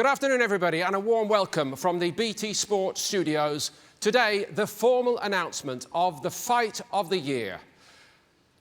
Good afternoon, everybody, and a warm welcome from the BT Sport studios. Today, the formal announcement of the fight of the year.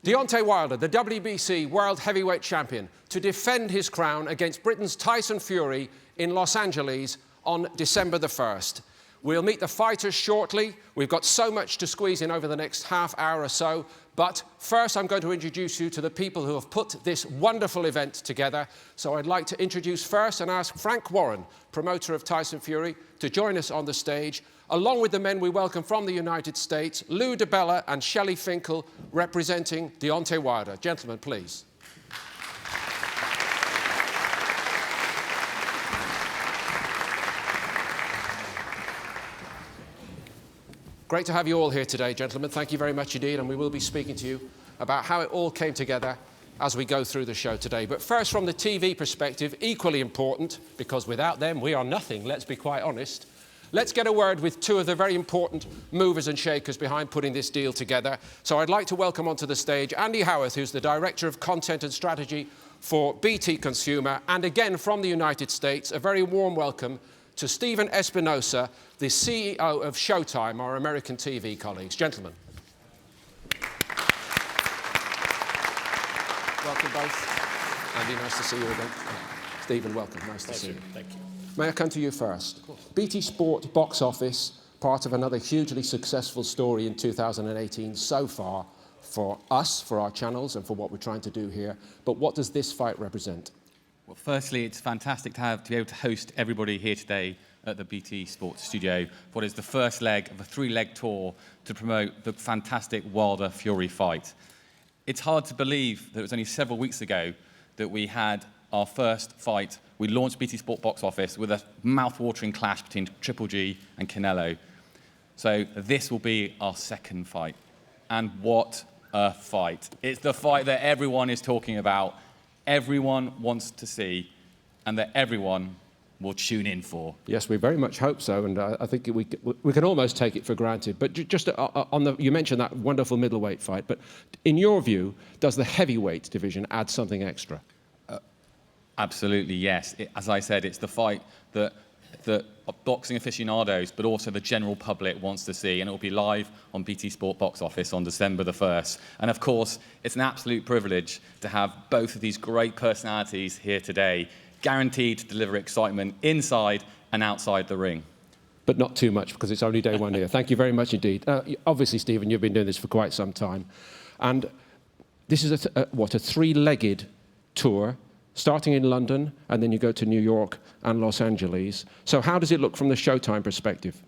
Deontay Wilder, the WBC World Heavyweight Champion, to defend his crown against Britain's Tyson Fury in Los Angeles on December the 1st. We'll meet the fighters shortly. We've got so much to squeeze in over the next half hour or so. But first, I'm going to introduce you to the people who have put this wonderful event together. So I'd like to introduce first and ask Frank Warren, promoter of Tyson Fury, to join us on the stage, along with the men we welcome from the United States, Lou DiBella and Shelley Finkel, representing Deontay Wilder. Gentlemen, please. Great to have you all here today, gentlemen. Thank you very much indeed, and we will be speaking to you about how it all came together as we go through the show today. But first, from the TV perspective, equally important, because without them, we are nothing, let's be quite honest. Let's get a word with two of the very important movers and shakers behind putting this deal together. So I'd like to welcome onto the stage Andy Howarth, who's the Director of Content and Strategy for BT Consumer, and again from the United States, a very warm welcome to Stephen Espinosa, the CEO of Showtime, our American TV colleagues. Gentlemen. Welcome both. Andy, nice to see you again. Stephen, welcome. Nice to see you. Thank you. May I come to you first? Of course. BT Sport box office, part of another hugely successful story in 2018 so far for us, for our channels, and for what we're trying to do here. But what does this fight represent? Well, firstly, it's fantastic to be able to host everybody here today at the BT Sports studio for what is the first leg of a three-leg tour to promote the fantastic Wilder-Fury fight. It's hard to believe that it was only several weeks ago that we had our first fight. We launched BT Sport box office with a mouth-watering clash between Triple G and Canelo. So this will be our second fight. And what a fight. It's the fight that everyone is talking about, everyone wants to see, and that everyone will tune in for. Yes, we very much hope so, and I think we can almost take it for granted. But just on the, you mentioned that wonderful middleweight fight, but in your view, does the heavyweight division add something extra? Absolutely, yes. As I said, it's the fight that boxing aficionados, but also the general public wants to see, and it will be live on BT Sport box office on December the 1st. And of course, it's an absolute privilege to have both of these great personalities here today, guaranteed to deliver excitement inside and outside the ring. But not too much, because it's only day one here. Thank you very much indeed. Obviously, Stephen, you've been doing this for quite some time. And this is a three-legged tour, starting in London, and then you go to New York and Los Angeles. So how does it look from the Showtime perspective?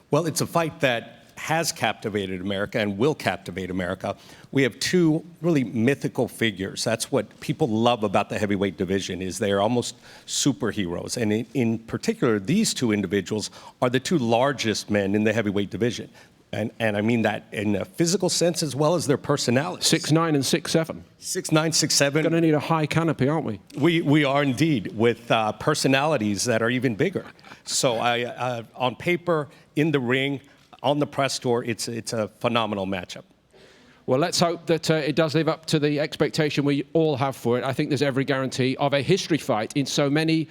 Well, it's a fight that has captivated America and will captivate America. We have two really mythical figures. That's what people love about the heavyweight division, is they're almost superheroes. And in particular, these two individuals are the two largest men in the heavyweight division. And I mean that in a physical sense as well as their personalities. 6'9" and 6'7". 6'9", 6'7". Going to need a high canopy, aren't we? We are indeed, with personalities that are even bigger. So on paper, in the ring, on the press tour, it's a phenomenal matchup. Well, let's hope that it does live up to the expectation we all have for it. I think there's every guarantee of a history fight in so many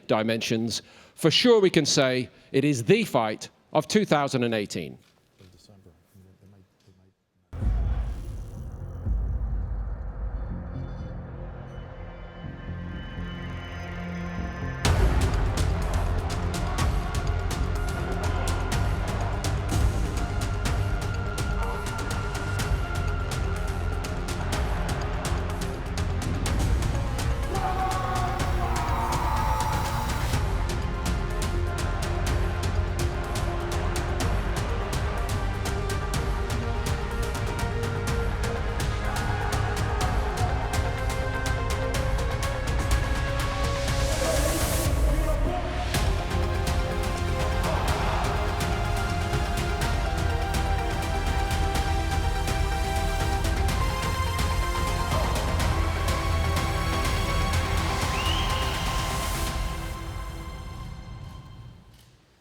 dimensions. For sure, we can say it is the fight of 2018.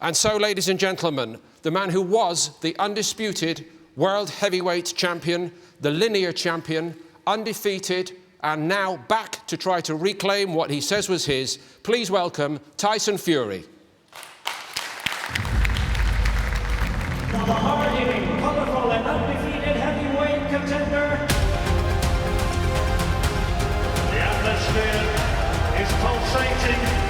And so, ladies and gentlemen, the man who was the undisputed world heavyweight champion, the linear champion, undefeated, and now back to try to reclaim what he says was his. Please welcome Tyson Fury. Now the hard-hitting, colourful and undefeated heavyweight contender. The atmosphere is pulsating.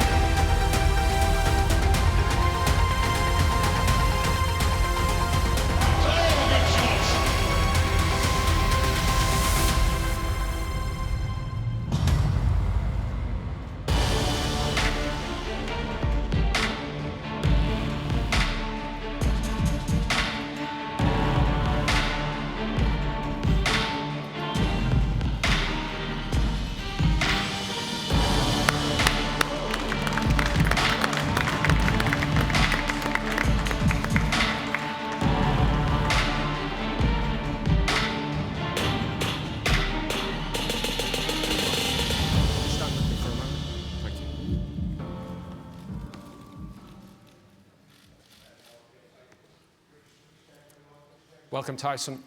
Welcome, Tyson.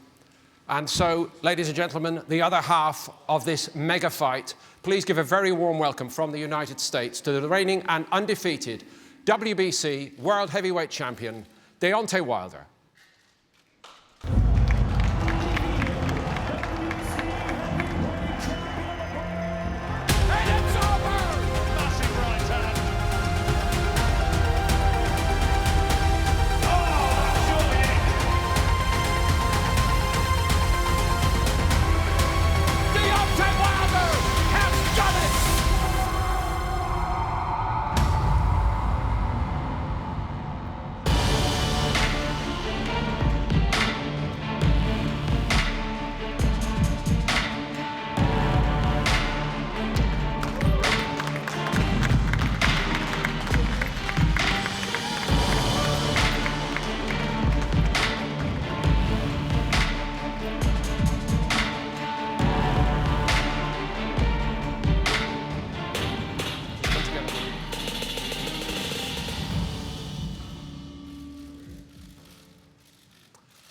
And so, ladies and gentlemen, the other half of this mega fight, please give a very warm welcome from the United States to the reigning and undefeated WBC World Heavyweight Champion, Deontay Wilder.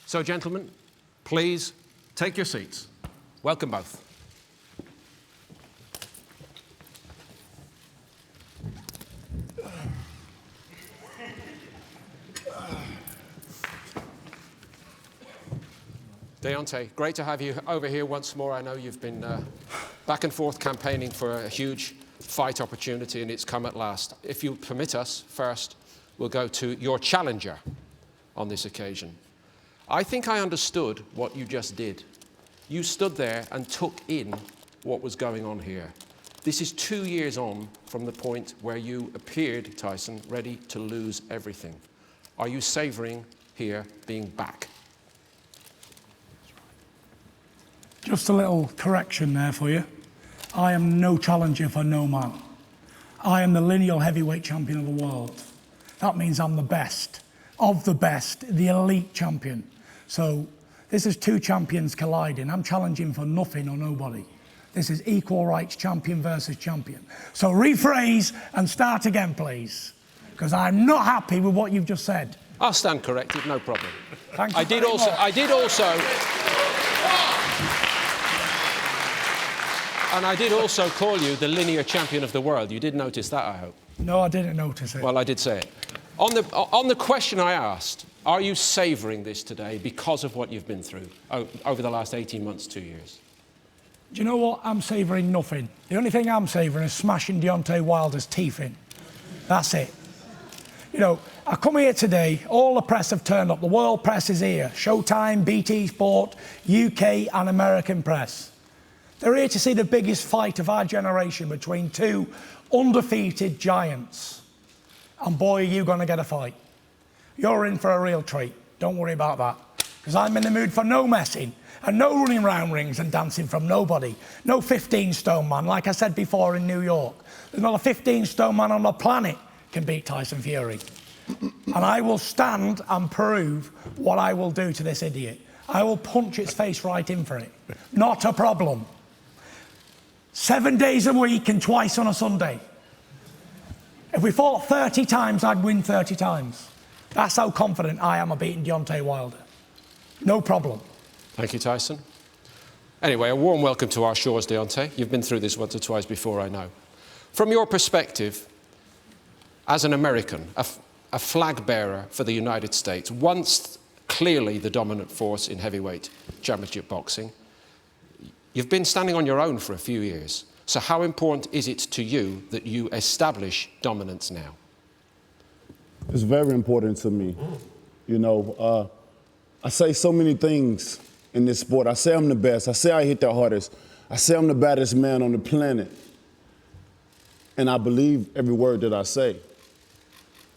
So, gentlemen, please take your seats. Welcome both. Deontay, great to have you over here once more. I know you've been back and forth campaigning for a huge fight opportunity, and it's come at last. If you permit us, first, we'll go to your challenger on this occasion. I think I understood what you just did. You stood there and took in what was going on here. This is 2 years on from the point where you appeared, Tyson, ready to lose everything. Are you savouring here being back? Just a little correction there for you. I am no challenger for no man. I am the lineal heavyweight champion of the world. That means I'm the best of the best, the elite champion. So this is two champions colliding. I'm challenging for nothing or nobody. This is equal rights champion versus champion. So rephrase and start again, please, because I'm not happy with what you've just said. I'll stand corrected, no problem. Thank you I did also call you the linear champion of the world. You did notice that, I hope. No, I didn't notice it. Well, I did say it. On the question I asked, are you savouring this today because of what you've been through over the last 18 months, 2 years? Do you know what? I'm savouring nothing. The only thing I'm savouring is smashing Deontay Wilder's teeth in. That's it. You know, I come here today, all the press have turned up. The world press is here. Showtime, BT Sport, UK and American press. They're here to see the biggest fight of our generation between two undefeated giants. And boy, are you going to get a fight. You're in for a real treat. Don't worry about that. Because I'm in the mood for no messing and no running round rings and dancing from nobody. No 15-stone man. Like I said before in New York, there's not a 15-stone man on the planet can beat Tyson Fury. And I will stand and prove what I will do to this idiot. I will punch its face right in for it. Not a problem. 7 days a week and twice on a Sunday. If we fought 30 times, I'd win 30 times. That's how confident I am of beating Deontay Wilder. No problem. Thank you, Tyson. Anyway, a warm welcome to our shores, Deontay. You've been through this once or twice before, I know. From your perspective, as an American, a flag bearer for the United States, once clearly the dominant force in heavyweight championship boxing, you've been standing on your own for a few years. So how important is it to you that you establish dominance now? It's very important to me. You know, I say so many things in this sport. I say I'm the best. I say I hit the hardest. I say I'm the baddest man on the planet. And I believe every word that I say.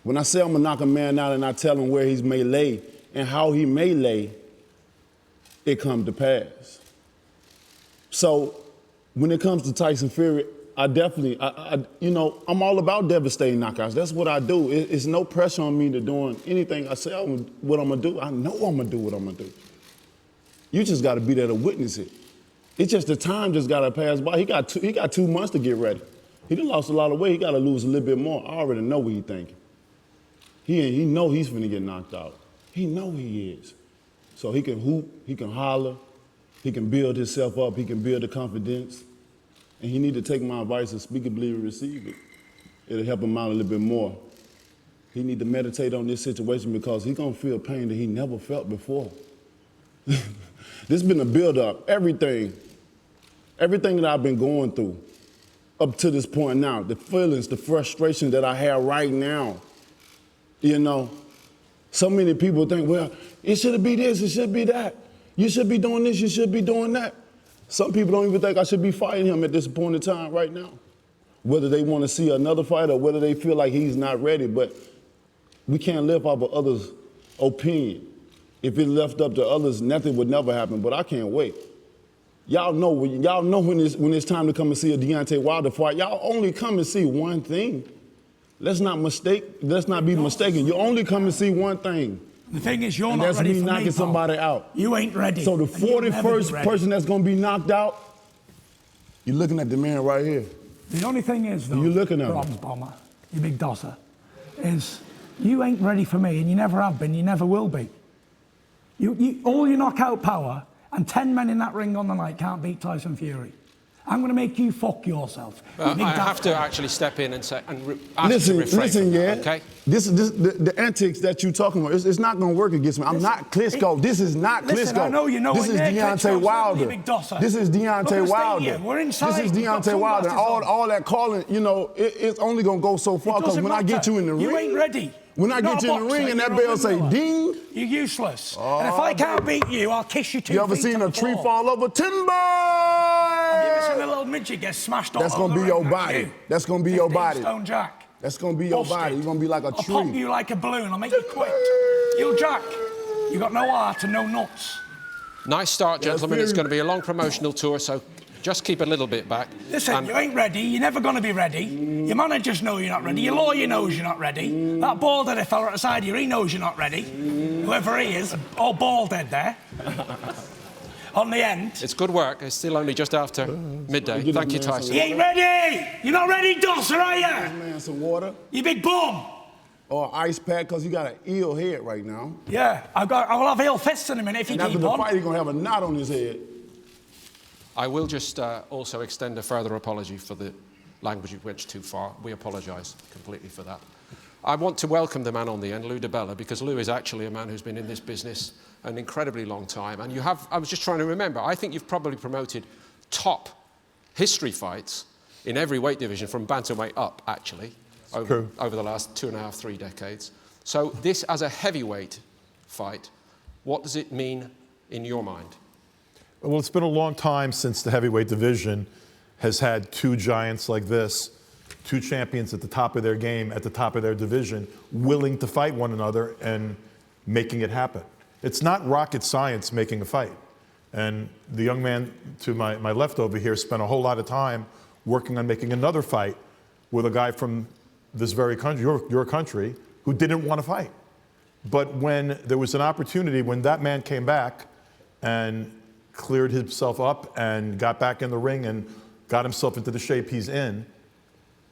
When I say I'm gonna knock a man out and I tell him where he may lay and how he may lay, it comes to pass. So when it comes to Tyson Fury, I definitely, you know, I'm all about devastating knockouts. That's what I do. It's no pressure on me to doing anything I say what I'm gonna do. I know I'm gonna do what I'm gonna do. You just gotta be there to witness it. It's just the time just gotta pass by. He got 2 months to get ready. He done lost a lot of weight. He gotta lose a little bit more. I already know what he's thinking. He know he's finna get knocked out. He know he is. So he can hoop, he can holler, he can build himself up, he can build the confidence. And he need to take my advice and speak it, believe it, receive it. It'll help him out a little bit more. He need to meditate on this situation because he's gonna feel pain that he never felt before. This been a build-up, everything that I've been going through up to this point now, the feelings, the frustration that I have right now, you know. So many people think, well, it should be this, it should be that. You should be doing this, you should be doing that. Some people don't even think I should be fighting him at this point in time right now. Whether they want to see another fight or whether they feel like he's not ready, but we can't live off of others' opinion. If it left up to others, nothing would never happen, but I can't wait. Y'all know when it's time to come and see a Deontay Wilder fight, y'all only come and see one thing. Let's not be mistaken. You only come and see one thing. The thing is, you're and not that's ready me for knocking me, somebody out. You ain't ready. So the 41st person that's gonna be knocked out, you're looking at the man right here. The only thing is, though, you looking at Bronze Bomber, you big dosser, is you ain't ready for me, and you never have been, you never will be. All your knockout power and 10 men in that ring on the night can't beat Tyson Fury. I'm going to make you fuck yourself. I have to actually step in and say, ask you to refrain listen, that, okay? The antics that you're talking about, it's not going to work against me. I'm not Klitschko. This is not Klitschko. Listen, I know you know this is Deontay Wilder. This is Deontay Wilder. We're inside. This is Deontay Wilder. All that calling, you know, it's only going to go so far because when I get you in the ring, you ain't ready. When I get you in the ring and that bell say ding, you're useless. And if I can't beat you, I'll kiss you 2 feet. You ever seen a tree fall over timber? Have you ever seen a little midget get smashed off? That's gonna be your body. That's gonna be your body. Stone Jack. That's gonna be your body. You're gonna be like a tree. I'll pop you like a balloon. I'll make you quit. You Jack, you got no heart and no nuts. Nice start, gentlemen. It's going to be a long promotional tour, so just keep a little bit back. Listen, you ain't ready. You're never going to be ready. Your managers know you're not ready. Your lawyer knows you're not ready. That bald-headed fella at the side of you, he knows you're not ready. Whoever he is, all bald-head there. On the end. It's good work. It's still only just after midday. Thank you, Tyson. You ain't ready! You're not ready, Dosser, are you? Man, some water. You big bum. Or an ice pack, because you got an ill head right now. Yeah, I will have ill fists in a minute if you keep on. And after the fight, he's going to have a knot on his head. I will just also extend a further apology for the language you went too far. We apologise completely for that. I want to welcome the man on the end, Lou DiBella, because Lou is actually a man who's been in this business an incredibly long time. And you have, I was just trying to remember, I think you've probably promoted top history fights in every weight division from bantamweight up, actually, over the last 2.5, 3 decades. So this as a heavyweight fight, what does it mean in your mind? Well, it's been a long time since the heavyweight division has had 2 giants like this, 2 champions at the top of their game, at the top of their division, willing to fight one another and making it happen. It's not rocket science making a fight. And the young man to my left over here spent a whole lot of time working on making another fight with a guy from this very country, your country, who didn't want to fight. But when there was an opportunity, when that man came back and cleared himself up and got back in the ring and got himself into the shape he's in,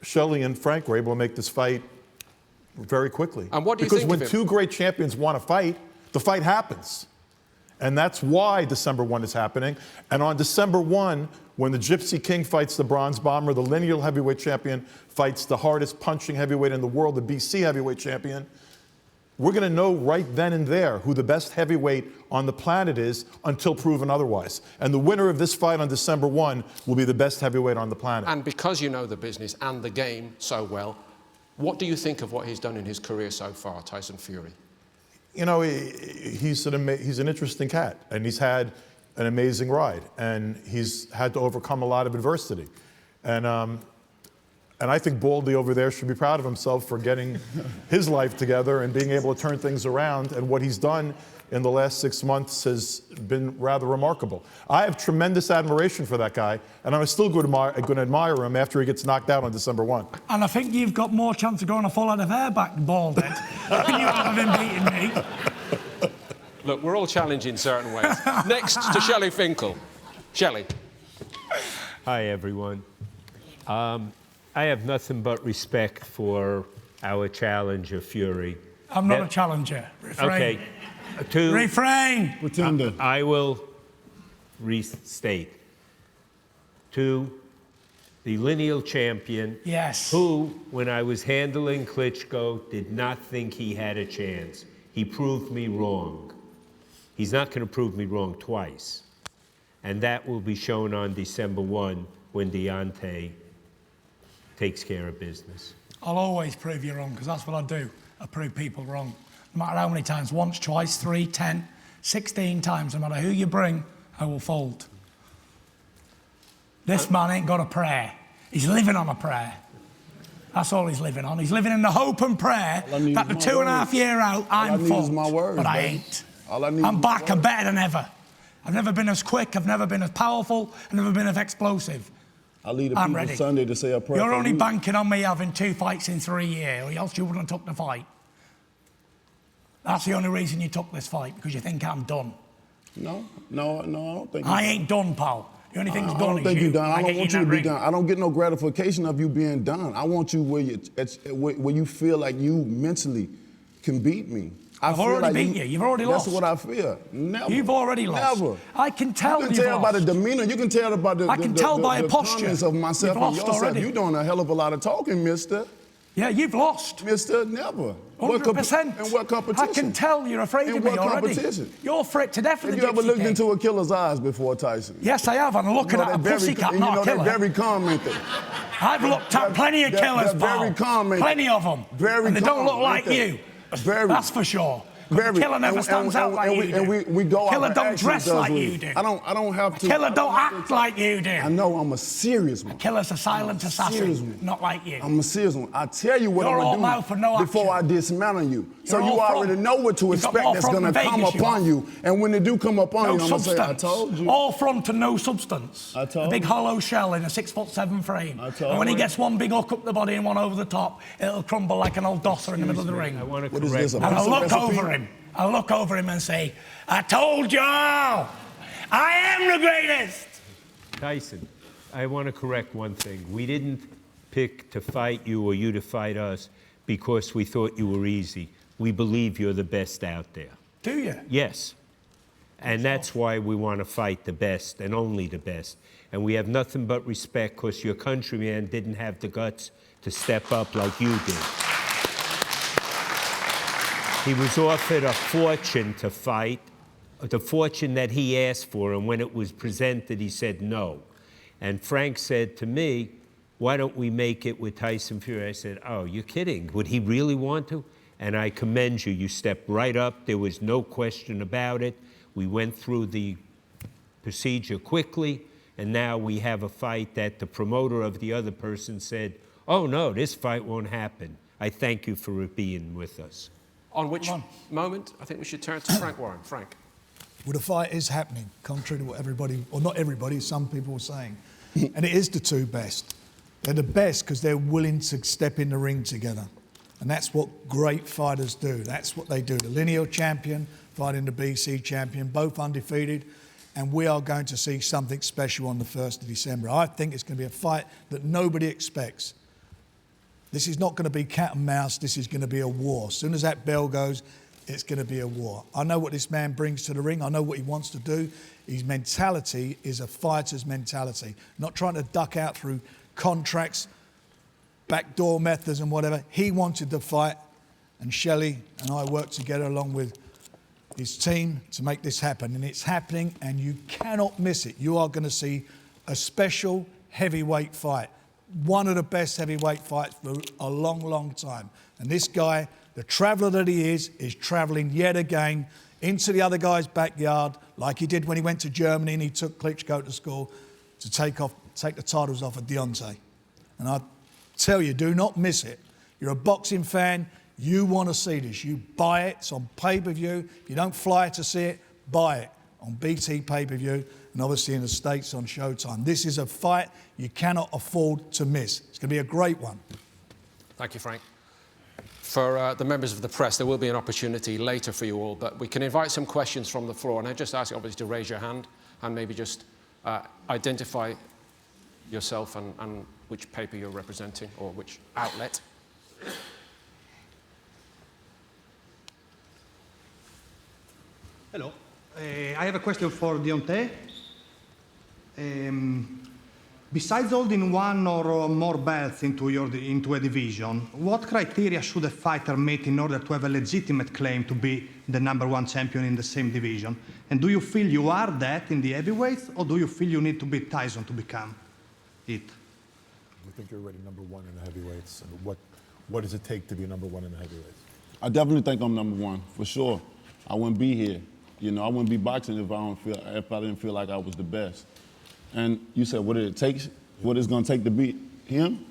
Shelley and Frank were able to make this fight very quickly. And what do you because think when of it? 2 great champions want to fight, the fight happens. And that's why December 1 is happening. And on December 1, when the Gypsy King fights the Bronze Bomber, the lineal heavyweight champion fights the hardest punching heavyweight in the world, the BC heavyweight champion, we're going to know right then and there who the best heavyweight on the planet is until proven otherwise. And the winner of this fight on December 1 will be the best heavyweight on the planet. And because you know the business and the game so well, what do you think of what he's done in his career so far, Tyson Fury? You know, he's an interesting cat, and he's had an amazing ride, and he's had to overcome a lot of adversity. And I think Baldy over there should be proud of himself for getting his life together and being able to turn things around. And what he's done in the last 6 months has been rather remarkable. I have tremendous admiration for that guy, and I'm still going to admire him after he gets knocked out on December 1. And I think you've got more chance of going a full head of hair back, Baldy, than you have him beating me. Look, we're all challenged in certain ways. Next to Shelley Finkel. Shelley. Hi, everyone. I have nothing but respect for our challenger, Fury. I'm not a challenger. Refrain. Okay. Refrain. Pretender. I will restate. To the lineal champion, Yes. who, when I was handling Klitschko, did not think he had a chance. He proved me wrong. He's not going to prove me wrong twice. And that will be shown on December 1 when Deontay takes care of business. I'll always prove you wrong, because that's what I do. I prove people wrong. No matter how many times, once, twice, 3, 10, 16 times, no matter who you bring, I will fold. This man ain't got a prayer. He's living on a prayer. That's all he's living on. He's living in the hope and prayer that the 2.5 year out, I'm full. But I ain't. I'm back and better than ever. I've never been as quick, I've never been as powerful, I've never been as explosive. I lead the I'm people ready. Sunday to say a prayer. You're for only you. banking on me having 2 fights in 3 years, or else you wouldn't have took the fight. That's the only reason you took this fight, because you think I'm done. No, I don't think. I ain't done, pal. The only thing's I done don't is think you. you're done. I don't get want in you to that be ring. done. I don't get no gratification of you being done. I want you where you feel like you mentally can beat me. I've already beat you. You've already lost. That's what I feel. Never. You've already lost. Never. I can tell You can you've tell by lost. the demeanor. You can tell by the I can tell by a posture. comments of myself You've and lost yourself. already. You're doing a hell of a lot of talking, mister. Yeah, you've lost. Mister, never. 100%. In what competition? I can tell you're afraid In of me what already. competition? You're afraid to death of the Have you ever Gypsy looked King. into a killer's eyes before, Tyson? Yes, I have, and I'm looking at a pussycat, you not know a killer. they're very commented. I've looked at plenty of killers, they're pal. very commented. Plenty of them. Very and they don't look calm, like aren't they? you. Very. That's for sure. Very. Killer never stands out like you do. And we go out Killer for don't action, dress does like we? you do. I don't have to. Killer don't act like you do. I know I'm a serious one. Killer's a silent serious assassin, one. not like you. I'm a serious one. I tell you what You're all I'm mouth gonna and no do before action. I dismantle you. So You're you all already front. know what to You've got expect more that's front gonna than come Vegas, you upon have. you. And when they do come upon No you, I'm gonna say, I substance. told you. All front and no substance. I told A big you. hollow shell in a 6'7" frame. I told And when he you. gets one big hook up the body and one over the top, it'll crumble like an old dosser in the middle of the ring. I want to What is correct this, a And I'll pizza look recipe? over him. I'll look over him and say, I told you all, I am the greatest. Tyson, I want to correct one thing. We didn't pick to fight you or you to fight us because we thought you were easy. We believe you're the best out there. Do you? Yes. And that's why we want to fight the best and only the best. And we have nothing but respect because your countryman didn't have the guts to step up like you did. He was offered a fortune to fight, the fortune that he asked for, and when it was presented, he said no. And Frank said to me, why don't we make it with Tyson Fury? I said, oh, you're kidding. Would he really want to? And I commend you. You stepped right up. There was no question about it. We went through the procedure quickly, and now we have a fight that the promoter of the other person said, oh, no, this fight won't happen. I thank you for being with us. On which moment, I think we should turn to Frank Warren. Frank. Well, the fight is happening, contrary to what everybody, or not everybody, some people were saying. And it is the two best. They're the best because they're willing to step in the ring together. And that's what great fighters do. That's what they do. The lineal champion fighting the BC champion, both undefeated. And we are going to see something special on the 1st of December. I think it's going to be a fight that nobody expects. This is not going to be cat and mouse. This is going to be a war. As soon as that bell goes, it's going to be a war. I know what this man brings to the ring. I know what he wants to do. His mentality is a fighter's mentality, not trying to duck out through contracts, backdoor methods and whatever. He wanted to fight, and Shelley and I worked together along with his team to make this happen, and it's happening, and you cannot miss it. You are going to see a special heavyweight fight, one of the best heavyweight fights for a long, long time. And this guy, the traveller that he is travelling yet again into the other guy's backyard, like he did when he went to Germany and he took Klitschko to school to take the titles off of Deontay. And I tell you, do not miss it. You're a boxing fan, you want to see this. You buy it, it's on pay-per-view. If you don't fly to see it, buy it on BT pay-per-view, and obviously in the States on Showtime. This is a fight you cannot afford to miss. It's going to be a great one. Thank you, Frank. For the members of the press, there will be an opportunity later for you all, but we can invite some questions from the floor. And I just ask you, obviously, to raise your hand and maybe just identify yourself and which paper you're representing or which outlet. Hello. I have a question for Deontay. Besides holding one or more belts into a division, what criteria should a fighter meet in order to have a legitimate claim to be the #1 champion in the same division? And do you feel you are that in the heavyweights, or do you feel you need to beat Tyson to become it? I think you're already #1 in the heavyweights. And what does it take to be #1 in the heavyweights? I definitely think I'm #1, for sure. I wouldn't be here. You know, I wouldn't be boxing if I didn't feel like I was the best. And you said, what it takes? What it's going to take to beat him?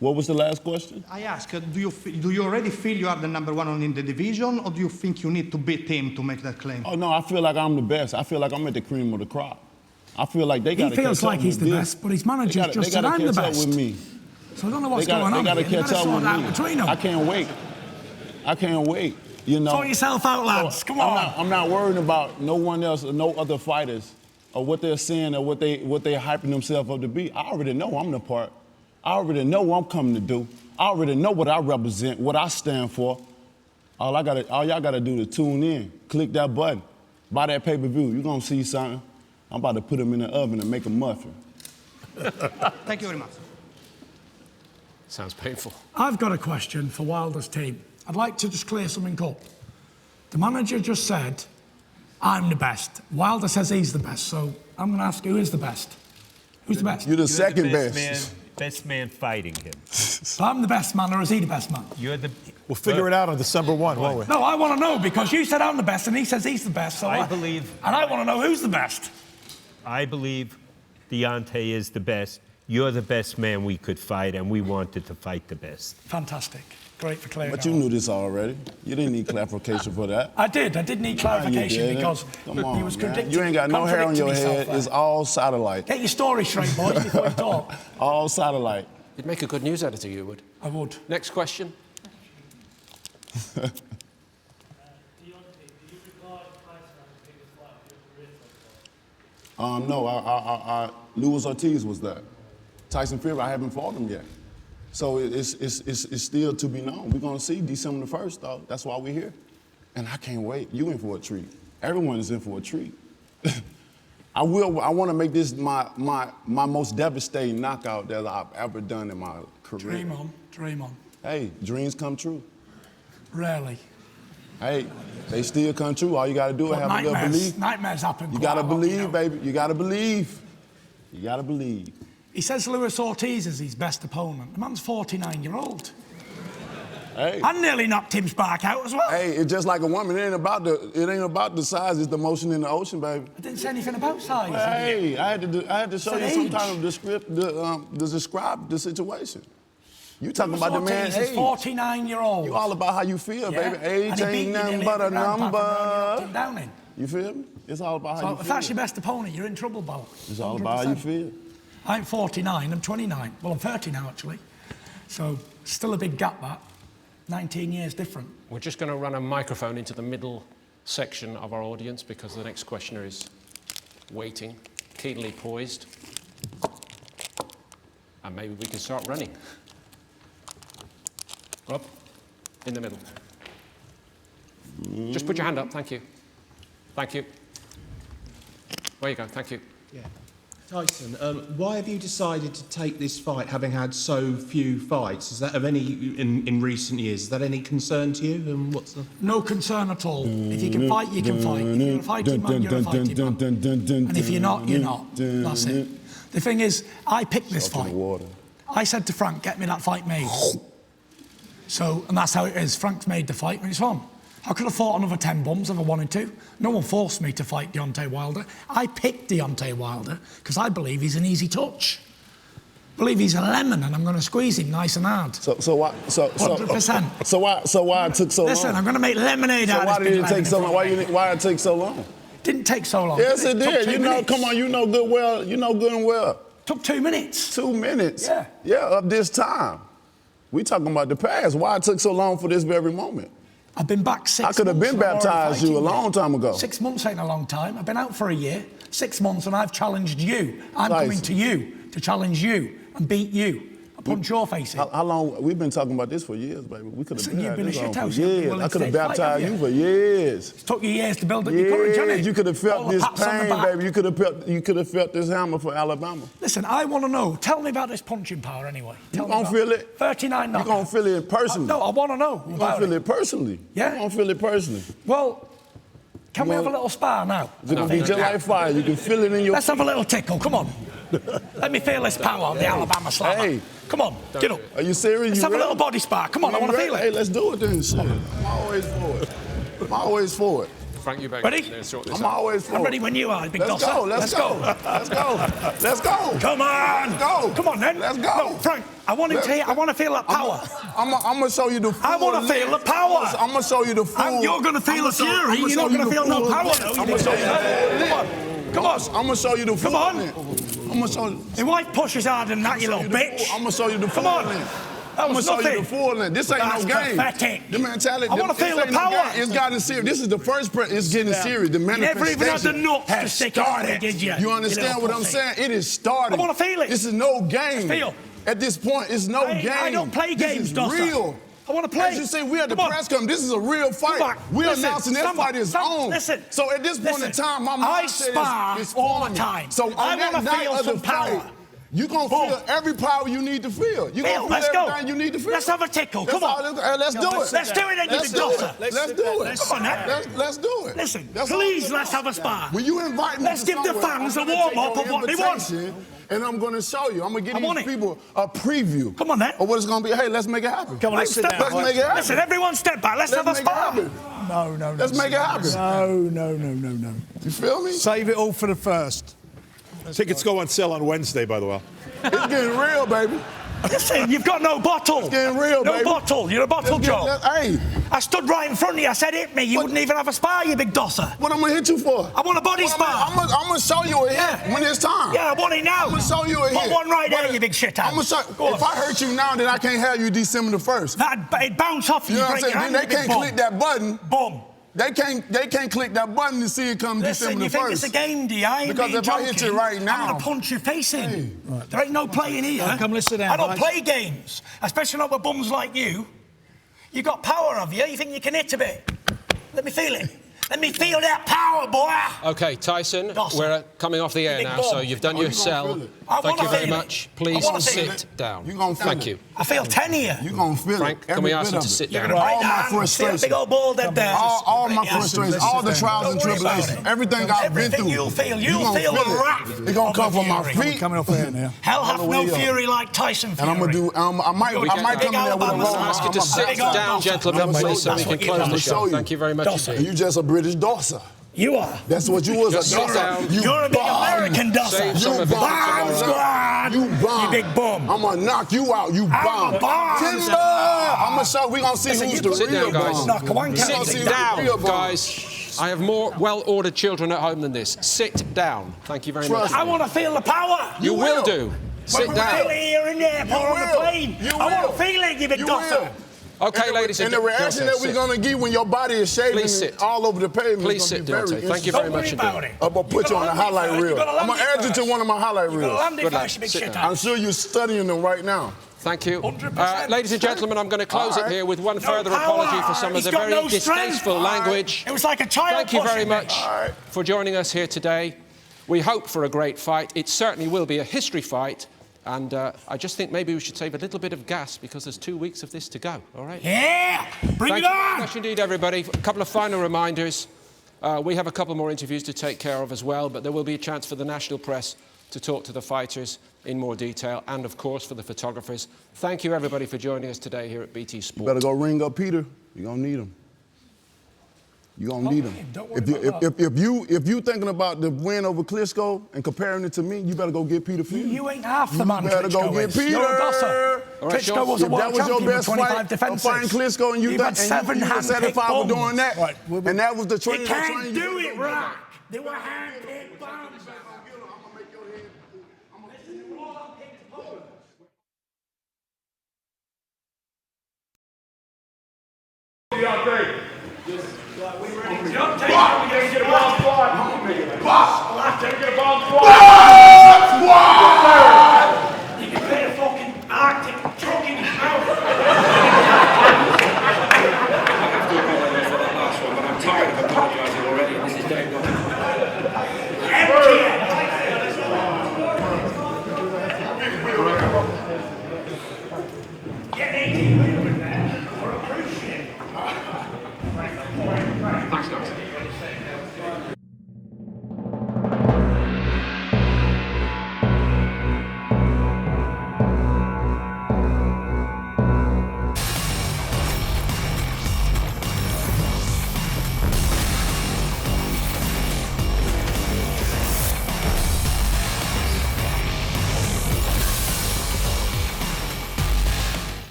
What was the last question? I ask, do you already feel you are the #1 in the division, or do you think you need to beat him to make that claim? Oh, no, I feel like I'm the best. I feel like I'm at the cream of the crop. I feel like they got to catch up with me. He feels like he's the best, but his manager's just said, I'm the best. They got to catch up with me. So I don't know what's going on. They got to catch up with me. Between them. I can't wait. I can't wait. You know, sort yourself out, lads. Come on. I'm not worried about no one else or no other fighters or what they're saying or what they're hyping themselves up to be. I already know I'm the part. I already know what I'm coming to do. I already know what I represent, what I stand for. All y'all gotta do is tune in, click that button, buy that pay-per-view. You're gonna see something. I'm about to put them in the oven and make a muffin. Thank you very much. Sounds painful. I've got a question for Wilder's team. I'd like to just clear something up. The manager just said, I'm the best. Wilder says he's the best, so I'm going to ask who is the best? Who's the best? You're the second best. Best man fighting him. So I'm the best man, or is he the best man? We'll figure it out on December 1, won't we? No, I want to know, because you said I'm the best, and he says he's the best, so I believe... And I want to know who's the best. I believe Deontay is the best. You're the best man we could fight, and we wanted to fight the best. Fantastic. Great for clearing But you knew this already. You didn't need clarification for that. I did need clarification because he was contradicting. You ain't got no hair on your head. It's all satellite. Get your story straight, boys, before you talk. All satellite. You'd make a good news editor, you would. I would. Next question. Deontay, do you regard Tyson as the biggest fight of your career so far? No, Luis Ortiz was that. Tyson Fury, I haven't fought him yet. So it's still to be known. We're gonna see December the 1st, though. That's why we're here. And I can't wait. You in for a treat. Everyone is in for a treat. I want to make this my most devastating knockout that I've ever done in my career. Dream on. Hey, dreams come true. Rarely. Hey, they still come true. All you gotta do is have a little belief. Nightmares happen. You gotta believe, baby. You gotta believe. You gotta believe. He says Luis Ortiz is his best opponent. The man's 49-year-old. Hey. I nearly knocked him spark out as well. Hey, it's just like a woman. It ain't about the size. It's the motion in the ocean, baby. I didn't say anything about size. Hey, I had to show you some kind of to describe the situation. You talking about the man age. He's 49-year-old. You all about how you feel, baby. Age ain't nothing but a number. You feel me? It's all about how you feel. If that's your best opponent, you're in trouble, Bo. It's all about how you feel. I'm 49, I'm 29. Well, I'm 30 now, actually. So, still a big gap, that. 19 years different. We're just going to run a microphone into the middle section of our audience because the next questioner is waiting, keenly poised. And maybe we can start running. Rob, in the middle. Just put your hand up. Thank you. Thank you. There you go. Thank you. Yeah. Tyson, why have you decided to take this fight, having had so few fights? Is that of any in recent years? Is that any concern to you? And what's the... No concern at all. If you can fight, you can fight. If you're a fighting man, you're a fighting man. And if you're not, you're not. That's it. The thing is, I picked this fight. I said to Frank, get me that fight made. So, and that's how it is. Frank's made the fight when it's on. I could have fought another 10 bums if I wanted to. No one forced me to fight Deontay Wilder. I picked Deontay Wilder because I believe he's an easy touch. I believe he's a lemon and I'm going to squeeze him nice and hard. So why? 100%. So why it took so long? Listen, I'm going to make lemonade out of this. Why did it take so long? Why it take so long? Didn't take so long. Yes, it did. You know, come on, you know good well. You know good and well. Took 2 minutes. 2 minutes. Yeah. Yeah, of this time. We talking about the past. Why it took so long for this very moment? I've been back 6 months. I could have been baptized you a long time ago. 6 months ain't a long time. I've been out for a year, 6 months, and I've challenged you. I'm Tyson. coming to you to challenge you and beat you. I punch your face in. How long? We've been talking about this for years, baby. We could have You've been a shit house. years. I could have baptized you for years. It took you years to build up your courage, hasn't it? You could have felt this pain, baby. You could have felt this hammer for Alabama. Listen, I want to know. Tell me about this punching power anyway. You gonna feel it? 39 knockouts. You gonna feel it personally? No, I want to know. You gonna feel it personally? Yeah. You gonna feel it personally? Well, can we have a little spar now? It's gonna be just like fire. You can feel it in your. Let's have a little tickle. Come on. Let me feel this power on the Alabama slammer. Hey. Come on, get up. Are you serious? Let's have a little body spar. Come on, I want to feel it. Hey, let's do it then. Shit. I'm always for it. I'm always for it. Frank, you better ready? I'm always for it. I'm ready when you are, big Let's dosser. go. Let's go. Let's go. Let's go. Come on. Let's go. Come on then. Let's go. No, Frank, I want him to. I want to feel that power. I'm gonna show you the full. I want to feel the power. I'm gonna show you the full. You're gonna feel the fury. You're not gonna feel no power. I'm gonna show you the full. Come on. Come on. I'm gonna show you the full. Come on. I'm gonna show you. Your wife pushes harder than that, you little bitch. I'm gonna show you the full. Come on. I'm gonna show you the full length. This ain't no game. Pathetic. The mentality. I want to feel the power. It's gotten serious. This is the first. It's getting serious. The manifestation. Never even had the nuts to stick out there, did you? You understand what I'm saying? It is starting. I want to feel it. This is no game. Feel. At this point, it's no game. I don't play games, This is real. I want to play. As you say, we at the press conference. This is a real fight. We're announcing this fight is on. Listen. So at this point in time, my mindset is all the time. So I want to feel some power. You're going to feel every power you need to feel. You're going to feel everything you need to feel. Let's have a tickle. Come on. Let's do it. Let's do it then, you big dosser. Let's do it. Come on, then. Let's do it. Listen, please, let's have a spar. When you invite me let's give the fans a warm-up of what they want. And I'm going to show you. I'm going to give these people a preview. Come on, then. Of what it's going to be. Hey, let's make it happen. Come on, let's make it happen. Listen, everyone step back. Let's have a spar. No. Let's make it happen. No. You feel me? Save it all for the first. Tickets go on sale on Wednesday, by the way. It's getting real, baby. Listen, you've got no bottle. It's getting real, baby. No bottle. You're a bottle Joe. Hey. I stood right in front of you. I said, hit me. You wouldn't even have a spar, you big dosser. What I'm going to hit you for? I want a body spar. I'm going to show you a hit when it's time. Yeah, I want it now. I'm going to show you a hit. Put one right there, you big shit I'm going to show you. If I hurt you now, then I can't have you December the 1st. It'd bounce off you. You know what I'm saying? They can't click that button. Boom. They can't click that button to see it come December the 1st. You think it's a game, do you? Because if I hit you right now, I'm going to punch your face in. Right. There ain't no playing here. Come listen down. I don't play games, especially not with bums like you. You got power of you. You think you can hit a bit? Let me feel it. Let me feel that power, boy. OK, Tyson, we're coming off the air now, so you've done your cell. Thank you very much. Please sit down. Thank you. I feel 10 here. You're going to feel Frank, can we ask you to sit down? All my frustrations. Big old ball dead there. All my frustrations, all the trials and tribulations, everything I've been through. You'll feel the wrath. It's going to come from my feet. Coming off air now. Hell hath no fury like Tyson fury. And I'm going to do, I might come in there with a roll. I'll ask you to sit down, gentlemen, please, so we can close the show. Thank you very much indeed. You just a British dosser. You are. That's what you was, Just a sit dosser. down. You're a big American dosser. You bomb squad. You bomb. You big bum. I'm going to knock you out. You bomb. Timber. I'm going to show, we're going to see who's the real bomb. Sit down, guys. I have more well-ordered children at home than this. Sit down. Thank you very much. I want to feel the power. You will do. Sit down. I feel it here in the airport on the plane. I want to feel it, you big dosser. OK, ladies and gentlemen. And the reaction that we're going to give when your body is shaving all over the pavement. Please sit, Deontay. Thank you very much indeed. I'm going to put you on a highlight reel. I'm going to add you to one of my highlight reels. Good luck. Sit down. I'm sure you're studying them right now. Thank you. 100%. Ladies and gentlemen, I'm going to close it here with one further power. apology for some of He's the got very no strength. distasteful language. It was like a child. Thank you very pushing me. much for joining us here today. We hope for a great fight. It certainly will be a history fight. And I just think maybe we should save a little bit of gas because there's 2 weeks of this to go, all right? Yeah! Bring Thank it you on! very much indeed, everybody. A couple of final reminders. We have a couple more interviews to take care of as well, but there will be a chance for the national press to talk to the fighters in more detail and, of course, for the photographers. Thank you, everybody, for joining us today here at BT Sport. You better go ring up Peter. You're going to need him. You're going to need him. Don't worry about that. If you thinking about the win over Klitschko and comparing it to me, you better go get Peter Field. You ain't half the man You better go Klitschko get is. Peter. You're a dosser. All right, Klitschko Sean, was a If world that was your champion with best 25 fight, defences. fighting Klitschko, and you You've had you were satisfied with doing that, Right, and that was the training. You can't do it, right? They were hand-picked bombs. Just like we ready.